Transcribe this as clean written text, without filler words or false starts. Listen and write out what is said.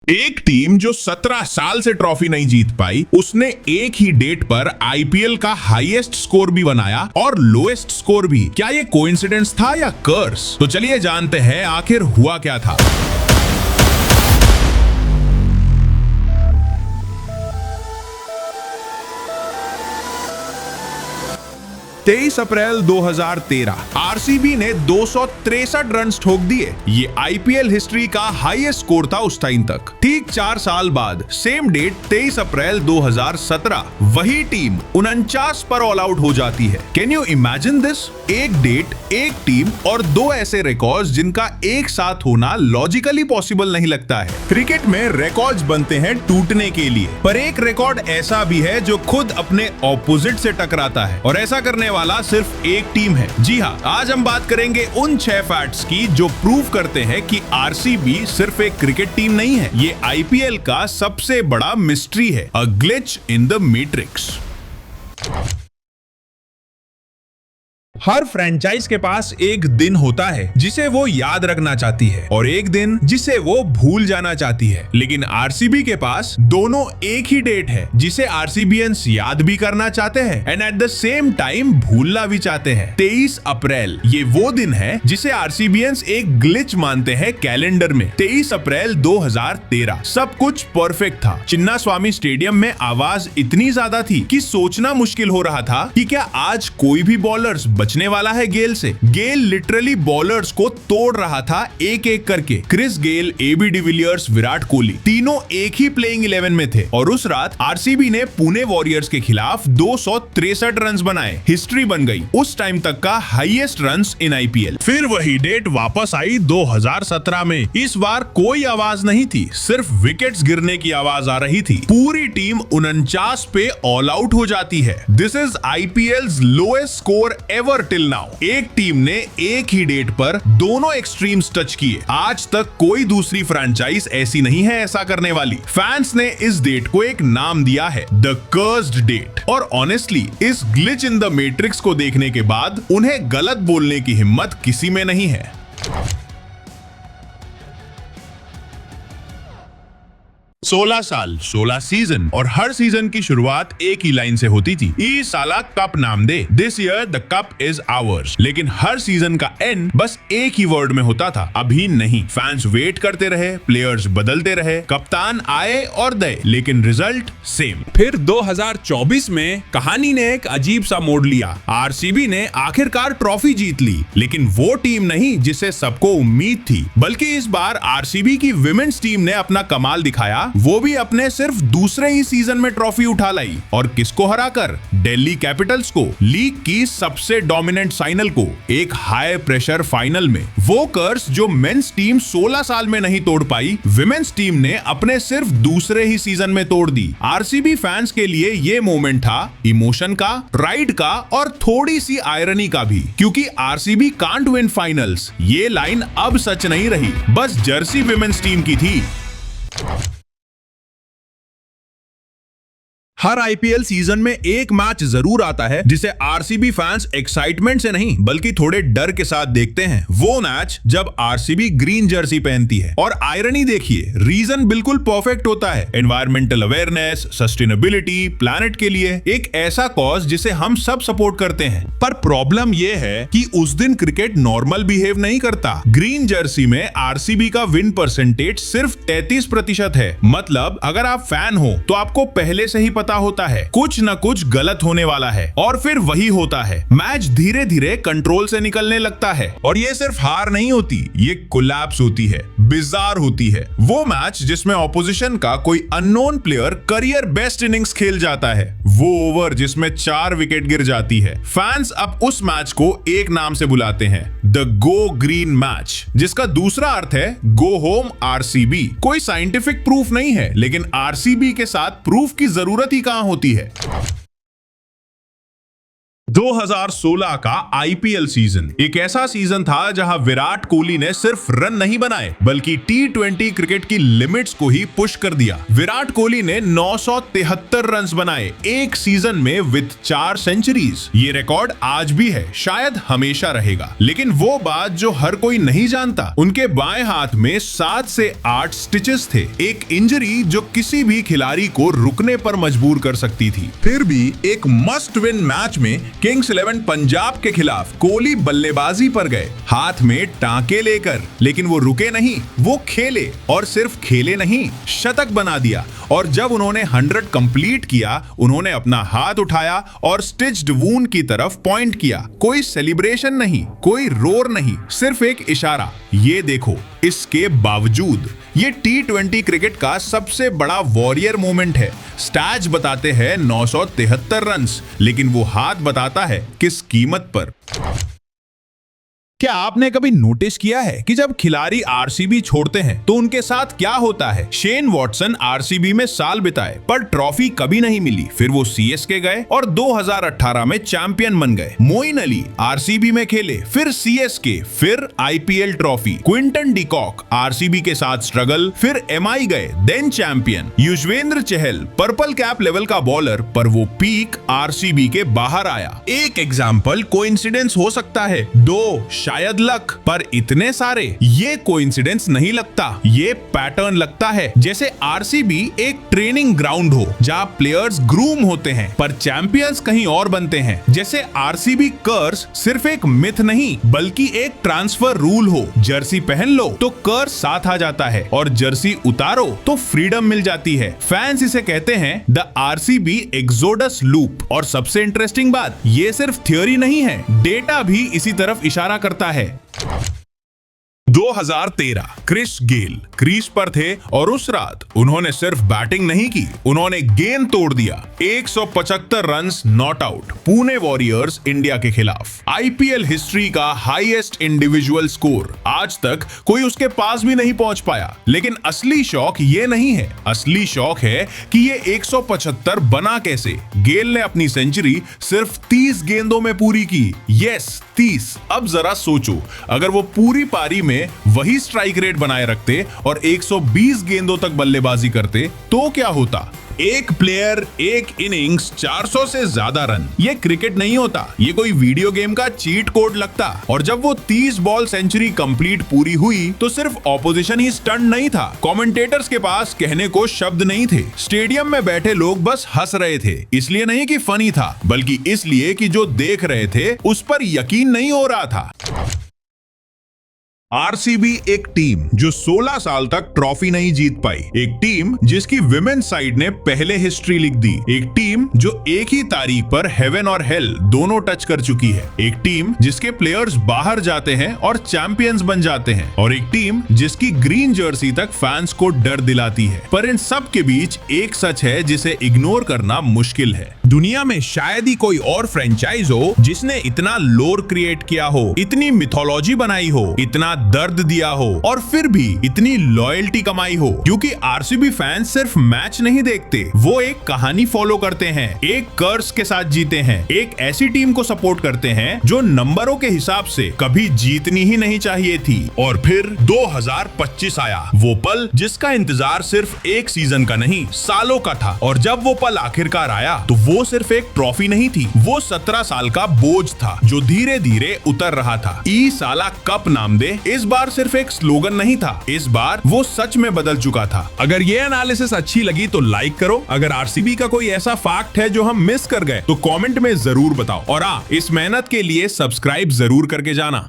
एक टीम जो 17 साल से ट्रॉफी नहीं जीत पाई, उसने एक ही डेट पर आईपीएल का हाईएस्ट स्कोर भी बनाया और लोएस्ट स्कोर भी। क्या ये कोइंसिडेंस था या कर्स? तो चलिए जानते हैं आखिर हुआ क्या था। 23 अप्रैल 2013 आरसीबी ने 263 रन ठोक दिए। ये आईपीएल हिस्ट्री का हाईएस्ट स्कोर था उस टाइम तक। ठीक 4 साल बाद सेम डेट 23 अप्रैल 2017 वही टीम 49 पर ऑल आउट हो जाती है। Can you imagine this? एक डेट, एक टीम और दो ऐसे रिकॉर्ड्स जिनका एक साथ होना लॉजिकली पॉसिबल नहीं लगता है। क्रिकेट में रिकॉर्ड्स बनते हैं टूटने के लिए, पर एक रिकॉर्ड ऐसा भी है जो खुद अपने ऑपोजिट से टकराता है, और ऐसा करने वाला सिर्फ एक टीम है। जी हाँ, आज हम बात करेंगे उन 6 फैक्ट्स की जो प्रूव करते हैं कि आरसीबी सिर्फ एक क्रिकेट टीम नहीं है, ये आईपीएल का सबसे बड़ा मिस्ट्री है। A glitch in the matrix. Her franchise के पास एक दिन होता है जिसे वो याद रखना चाहती है और एक दिन जिसे वो भूल जाना चाहती है, लेकिन आरसीबी के पास दोनों एक ही डेट है जिसे आरसीबीएंस याद भी करना चाहते हैं and at the same time भूलना भी चाहते हैं। 23 अप्रैल ये वो दिन है जिसे आरसीबीएंस एक ग्लिच मानते हैं कैलेंडर में। 23 अप्रैल 2013 सब कुछ परफेक्ट था। चिन्ना स्वामी स्टेडियम में आवाज इतनी ज्यादा थी कि सोचना मुश्किल हो रहा था कि क्या आज कोई भी बॉलर्स बचने वाला है गेल से। गेल लिटरली बॉलर्स को तोड़ रहा था एक एक करके। Chris Gayle, AB de Villiers, Virat Kohli तीनों एक ही प्लेइंग 11 में थे और उस रात आरसीबी ने पुणे वॉरियर्स के खिलाफ 263 रन बनाए। हिस्ट्री बन गई उस टाइम तक का हाईएस्ट रन्स इन आईपीएल। फिर वही डेट वापस आई 2017 में। इस बार कोई आवाज नहीं थी, सिर्फ विकेट्स गिरने की आवाज आ रही थी। पूरी टीम 49 पे ऑल आउट हो जाती है। This is IPLs lowest score ever till now. एक टीम ने एक ही डेट पर दोनों एक्सट्रीम्स टच किए। आज तक कोई दूसरी फ्रेंचाइज ऐसी नहीं है ऐसा करने वाली। फैंस ने इस डेट को एक नाम दिया है, द कर्स्ड डेट। और ऑनेस्टली इस ग्लिच इन द मैट्रिक्स को देखने के बाद उन्हें गलत बोलने की हिम्मत किसी में नहीं है। 16 साल, 16 सीजन और हर सीजन की शुरुआत एक ही लाइन से होती थी, ई साला कप नाम दे। This year the cup is ours. लेकिन हर सीजन का एंड बस एक ही वर्ड में होता था, अभी नहीं। फैंस वेट करते रहे, प्लेयर्स बदलते रहे, कप्तान आए और गए, लेकिन रिजल्ट सेम। फिर 2024 में कहानी ने एक अजीब सा मोड़ लिया। आरसीबी ने आखिरकार ट्रॉफी जीत ली, लेकिन वो टीम नहीं जिसे सबको उम्मीद थी, बल्कि इस बार आरसीबी की विमेन्स टीम ने अपना कमाल दिखाया। वो भी अपने सिर्फ दूसरे ही सीजन में ट्रॉफी उठा लाई, और किसको हराकर? दिल्ली कैपिटल्स को, लीग की सबसे डोमिनेंट फाइनल को, एक हाई प्रेशर फाइनल में। वो कर्स जो मेंस टीम 16 साल में नहीं तोड़ पाई, विमेन्स टीम ने अपने सिर्फ दूसरे ही सीजन में तोड़ दी। आरसीबी फैंस के लिए ये मोमेंट था इमोशन का, प्राइड का और थोड़ी सी आयरनी का भी, क्योंकि आरसीबी कांट विन फाइनल्स ये लाइन अब सच नहीं रही, बस जर्सी विमेन्स टीम की थी। हर आईपीएल सीजन में एक मैच जरूर आता है जिसे आरसीबी फैंस एक्साइटमेंट से नहीं बल्कि थोड़े डर के साथ देखते हैं। वो मैच जब आरसीबी ग्रीन जर्सी पहनती है। और आयरनी देखिए, रीजन बिल्कुल परफेक्ट होता है। एनवायरमेंटल अवेयरनेस, सस्टेनेबिलिटी, प्लैनेट के लिए एक ऐसा कॉज जिसे हम सब सपोर्ट करते हैं। पर प्रॉब्लम ये है कि उस दिन क्रिकेट नॉर्मल बिहेव नहीं करता। ग्रीन जर्सी में आरसीबी का विन परसेंटेज सिर्फ 33% है। मतलब अगर आप फैन हो तो आपको पहले से ही पता होता है कुछ न कुछ गलत होने वाला है, और फिर वही होता है। मैच धीरे धीरे कंट्रोल से निकलने लगता है, और ये सिर्फ हार नहीं होती, ये कोलैप्स होती है, बिजार होती है। वो मैच जिसमें ऑपोजिशन का कोई unknown player career best innings खेल जाता है, वो ओवर जिसमें 4 विकेट गिर जाती है। फैंस अब उस मैच को एक नाम से बुलाते हैं, द गो ग्रीन मैच, जिसका दूसरा अर्थ है गो होम आरसीबी। कोई साइंटिफिक प्रूफ नहीं है, लेकिन आरसीबी के साथ प्रूफ की जरूरत ही कहां होती है। 2016 का आईपीएल सीजन एक ऐसा सीजन था जहां विराट कोहली ने सिर्फ रन नहीं बनाए बल्कि टी20 क्रिकेट की लिमिट्स को ही पुश कर दिया। विराट कोहली ने 973 रन्स बनाए एक सीजन में विद 4 सेंचुरीज। ये रिकॉर्ड आज भी है, शायद हमेशा रहेगा। लेकिन वो बात जो हर कोई नहीं जानता, उनके बाएं हाथ में 7 से 8 स्टिचेस थे, एक इंजरी जो किसी भी खिलाड़ी को रुकने पर मजबूर कर सकती थी। फिर भी एक मस्ट विन मैच में किंग्स 11 पंजाब के खिलाफ कोहली बल्लेबाजी पर गए, हाथ में टांके लेकर। लेकिन वो रुके नहीं, वो खेले, और सिर्फ खेले नहीं, शतक बना दिया। और जब उन्होंने 100 कंप्लीट किया, उन्होंने अपना हाथ उठाया और स्टिच्ड वूंड की तरफ पॉइंट किया। कोई सेलिब्रेशन नहीं, कोई रोर नहीं, सिर्फ एक इशारा, ये देखो। इसके बावजूद ये टी20 क्रिकेट का सबसे बड़ा वॉरियर मोमेंट है। स्टैट्स बताते हैं 973 रन्स, लेकिन वो हाथ बताता है किस कीमत पर। क्या आपने कभी नोटिस किया है कि जब खिलाड़ी आरसीबी छोड़ते हैं तो उनके साथ क्या होता है? शेन वॉटसन आरसीबी में साल बिताए पर ट्रॉफी कभी नहीं मिली। फिर वो सीएसके गए और 2018 में चैंपियन बन गए। मोइन अली आरसीबी में खेले, फिर सीएसके, फिर IPL trophy. Quinton de Kock RCB के साथ स्ट्रगल, फिर एमआई गए, then champion. Yuzvendra Chahal purple cap level का बॉलर, पर वो पीक आरसीबी के बाहर आया। एक एग्जाम्पल कोइंसिडेंस हो सकता है, 2 शायद लक, पर इतने सारे ये कोइंसिडेंस नहीं लगता, ये पैटर्न लगता है। जैसे आरसीबी एक ट्रेनिंग ग्राउंड हो जहां प्लेयर्स ग्रूम होते हैं पर चैंपियंस कहीं और बनते हैं। जैसे आरसीबी कर्स सिर्फ एक मिथ नहीं बल्कि एक ट्रांसफर रूल हो। जर्सी पहन लो तो कर्स साथ आ जाता है, और जर्सी उतारो तो फ्रीडम मिल जाती है। फैंस इसे कहते हैं द आरसीबी एक्सोडस लूप। और सबसे इंटरेस्टिंग बात, ये सिर्फ थ्योरी नहीं है, डेटा भी इसी तरफ इशारा करता है। 2013 क्रिस गेल क्रीज पर थे और उस रात उन्होंने सिर्फ बैटिंग नहीं की, उन्होंने गेंद तोड़ दिया। 175 runs not out, Pune warriors India के खिलाफ। आईपीएल हिस्ट्री का हाईएस्ट इंडिविजुअल स्कोर, आज तक कोई उसके पास भी नहीं पहुंच पाया। लेकिन असली शौक ये नहीं है, असली शौक है कि ये 175 बना कैसे। गेल ने अपनी सेंचुरी सिर्फ 30 गेंदों में पूरी की। यस, 30। अब जरा सोचो, अगर वो पूरी पारी में वही स्ट्राइक रेट बनाए रखते और 120 गेंदों तक बल्लेबाजी करते तो क्या होता? एक प्लेयर, एक इनिंग्स, 400 से ज्यादा रन। ये क्रिकेट नहीं होता, ये कोई वीडियो गेम का चीट कोड लगता। और जब वो 30 बॉल सेंचुरी कंप्लीट पूरी हुई तो सिर्फ ऑपोजिशन ही स्टंट नहीं था, कमेंटेटर्स के पास कहने को शब्द नहीं थे। स्टेडियम में बैठे लोग बस हंस रहे थे, इसलिए नहीं कि फनी था, बल्कि इसलिए कि जो देख रहे थे उस पर यकीन नहीं हो रहा था। आरसीबी एक टीम जो 16 साल तक ट्रॉफी नहीं जीत पाई, एक टीम जिसकी विमेन्स साइड ने पहले हिस्ट्री लिख दी, एक टीम जो एक ही तारीख पर हेवन और हेल दोनों टच कर चुकी है, एक टीम जिसके प्लेयर्स बाहर जाते हैं और चैंपियंस बन जाते हैं, और एक टीम जिसकी ग्रीन जर्सी तक फैंस को डर दिलाती है। पर इन सब के बीच एक सच है जिसे इग्नोर करना मुश्किल है। दुनिया में शायद ही कोई और फ्रेंचाइज हो जिसने इतना लोर क्रिएट किया हो, इतनी मिथोलॉजी बनाई हो, इतना दर्द दिया हो, और फिर भी इतनी लॉयल्टी कमाई हो। क्योंकि आरसीबी फैंस सिर्फ मैच नहीं देखते, वो एक कहानी फॉलो करते हैं, एक कर्स के साथ जीते हैं, एक ऐसी टीम को सपोर्ट करते हैं जो नंबरों के हिसाब से कभी जीतनी ही नहीं चाहिए थी। और फिर 2025 आया, वो पल जिसका इंतजार सिर्फ एक सीजन का नहीं, सालों का था। और जब वो पल आखिरकार आया तो वो सिर्फ एक ट्रॉफी नहीं थी, वो 17 साल का बोझ था जो धीरे धीरे उतर रहा था। ई साला कप नाम दे इस बार सिर्फ एक स्लोगन नहीं था, इस बार वो सच में बदल चुका था। अगर ये एनालिसिस अच्छी लगी तो लाइक करो। अगर आरसीबी का कोई ऐसा फैक्ट है जो हम मिस कर गए तो कमेंट में जरूर बताओ। और इस मेहनत के लिए सब्सक्राइब जरूर करके जाना।